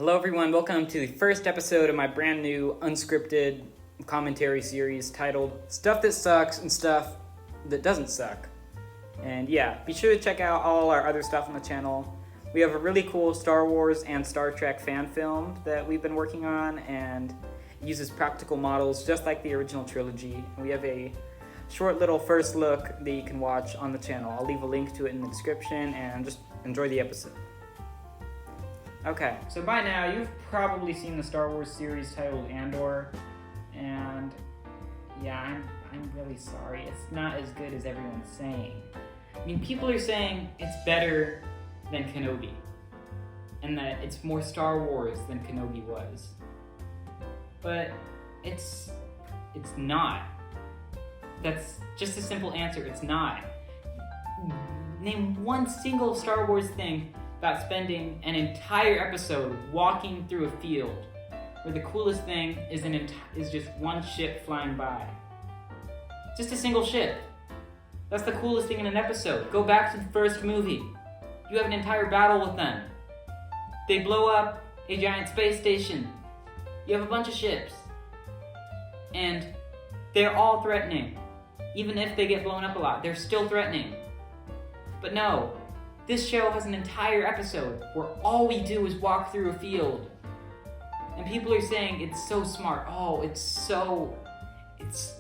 Hello everyone, welcome to the first episode of my brand new unscripted commentary series titled Stuff That Sucks and Stuff That Doesn't Suck. And yeah, be sure to check out all our other stuff on the channel. We have a really cool Star Wars and Star Trek fan film that we've been working on, and it uses practical models just like the original trilogy. And we have a short little first look that you can watch on the channel. I'll leave a link to it in the description, and just enjoy the episode. Okay, so by now you've probably seen the Star Wars series titled Andor, and yeah, I'm really sorry. It's not as good as everyone's saying. I mean, people are saying it's better than Kenobi, and that it's more Star Wars than Kenobi was. But it's not. That's just a simple answer. It's not. Name one single Star Wars thing about spending an entire episode walking through a field where the coolest thing is just one ship flying by. Just a single ship. That's the coolest thing in an episode. Go back to the first movie. You have an entire battle with them. They blow up a giant space station. You have a bunch of ships. And they're all threatening. Even if they get blown up a lot, they're still threatening. But no, this show has an entire episode where all we do is walk through a field. And people are saying it's so smart. Oh, it's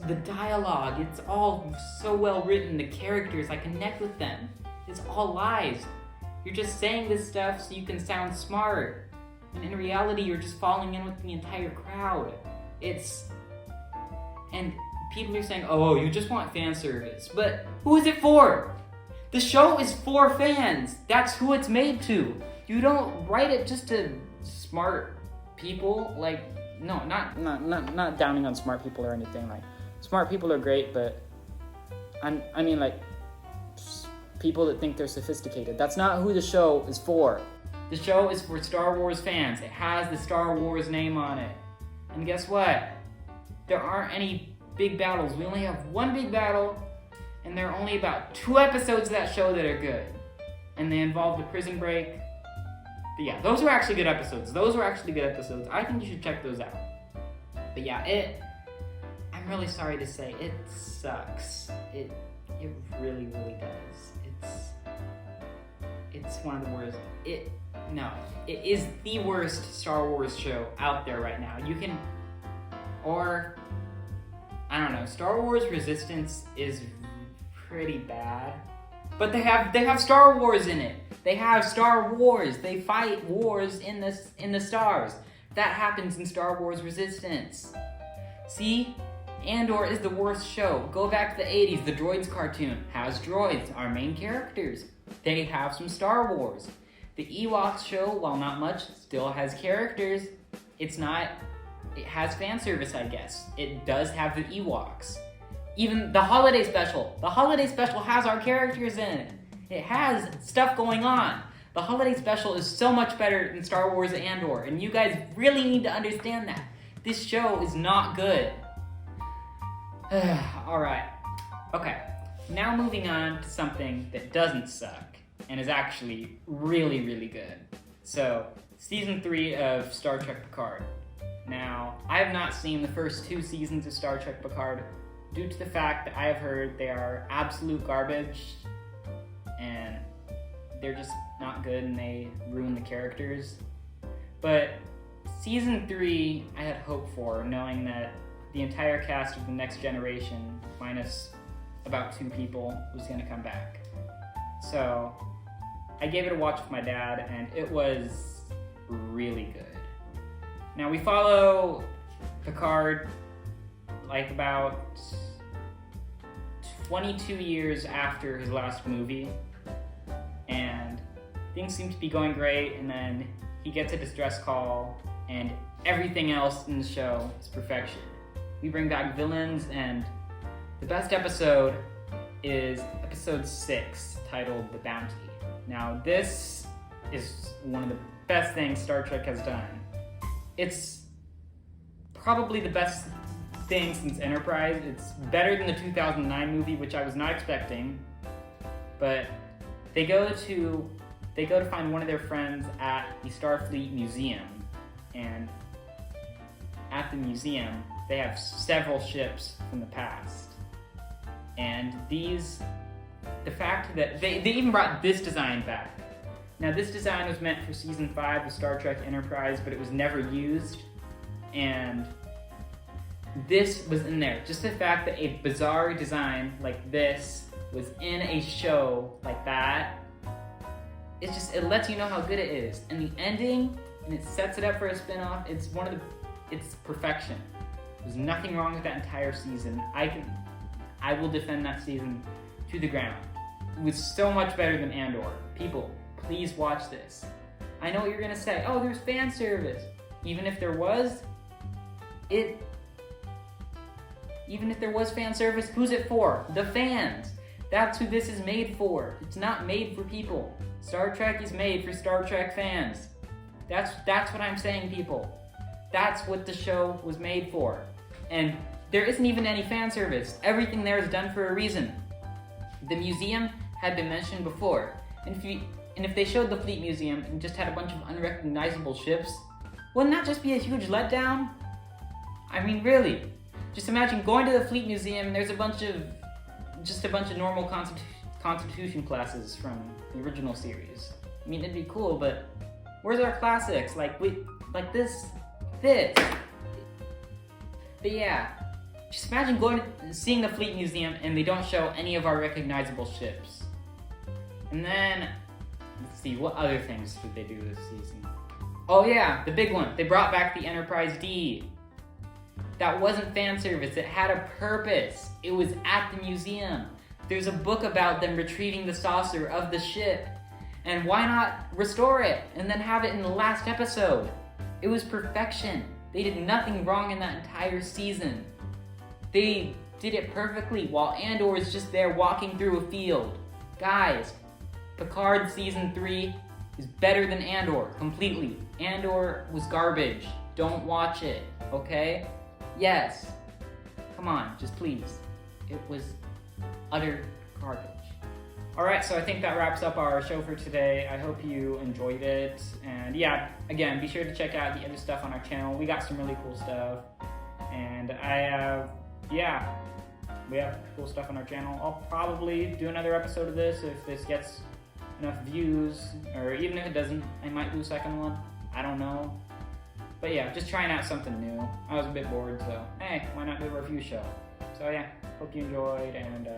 the dialogue. It's all so well written. The characters, I connect with them. It's all lies. You're just saying this stuff so you can sound smart. And in reality, you're just falling in with the entire crowd. And people are saying, oh, you just want fan service. But who is it for? The show is for fans. That's who it's made to. You don't write it just to smart people. Like, no, not downing on smart people or anything. Like, smart people are great, but I mean, like, people that think they're sophisticated. That's not who the show is for. The show is for Star Wars fans. It has the Star Wars name on it. And guess what? There aren't any big battles. We only have one big battle, and there are only about 2 episodes of that show that are good. And they involve the prison break. But yeah, those are actually good episodes. I think you should check those out. But yeah, I'm really sorry to say, it sucks. It really, really does. It's one of the worst. It is the worst Star Wars show out there right now. I don't know, Star Wars Resistance is pretty bad, but they have Star Wars in it. They have Star Wars. They fight wars in the stars. That happens in Star Wars Resistance. See, Andor is the worst show. Go back to the 80s. The Droids cartoon has droids, our main characters. They have some Star Wars. The Ewoks show, while not much, still has characters. It has fan service, I guess. It does have the Ewoks. Even the holiday special has our characters in it. It has stuff going on. The holiday special is so much better than Star Wars Andor, and you guys really need to understand that. This show is not good. Alright. Okay, now moving on to something that doesn't suck, and is actually really, really good. So, Season 3 of Star Trek Picard. Now, I have not seen the first 2 seasons of Star Trek Picard, due to the fact that I have heard they are absolute garbage, and they're just not good, and they ruin the characters. But Season 3, I had hope for, knowing that the entire cast of The Next Generation, minus about 2 people, was going to come back. So, I gave it a watch with my dad, and it was really good. Now, we follow Picard like about 22 years after his last movie, and things seem to be going great, and then he gets a distress call, and everything else in the show is perfection. We bring back villains, and the best episode is episode 6, titled The Bounty. Now, this is one of the best things Star Trek has done. It's probably the best thing since Enterprise. It's better than the 2009 movie, which I was not expecting. But they go to find one of their friends at the Starfleet Museum, And at the museum, they have several ships from the past. And the fact that they even brought this design back. Now, this design was meant for Season 5 of Star Trek Enterprise, but it was never used. And this was in there. Just the fact that a bizarre design like this was in a show like that, it lets you know how good it is. And the ending, and it sets it up for a spin-off, it's perfection. There's nothing wrong with that entire season. I will defend that season to the ground. It was so much better than Andor. People, please watch this. I know what you're gonna say. Oh, there's fan service. Even if there was fan service, who's it for? The fans. That's who this is made for. It's not made for people. Star Trek is made for Star Trek fans. That's what I'm saying, people. That's what the show was made for. And there isn't even any fan service. Everything there is done for a reason. The museum had been mentioned before. And if they showed the Fleet Museum and just had a bunch of unrecognizable ships, wouldn't that just be a huge letdown? I mean, really. Just imagine going to the Fleet Museum and there's a bunch of normal Constitution classes from the original series. I mean, it'd be cool, but where's our classics? Like this. But yeah, just imagine seeing the Fleet Museum and they don't show any of our recognizable ships. And then, let's see, what other things did they do this season? Oh yeah, the big one. They brought back the Enterprise D. That wasn't fan service. It had a purpose. It was at the museum. There's a book about them retrieving the saucer of the ship. And why not restore it and then have it in the last episode? It was perfection. They did nothing wrong in that entire season. They did it perfectly while Andor is just there walking through a field. Guys, Picard Season 3 is better than Andor, completely. Andor was garbage. Don't watch it, okay? Yes. Come on, just please. It was utter garbage. Alright, so I think that wraps up our show for today. I hope you enjoyed it. And yeah, again, be sure to check out the other stuff on our channel. We got some really cool stuff. And we have cool stuff on our channel. I'll probably do another episode of this if this gets enough views, or even if it doesn't, I might do a second one. I don't know. But yeah, just trying out something new. I was a bit bored, so hey, why not do a review show? So yeah, hope you enjoyed, and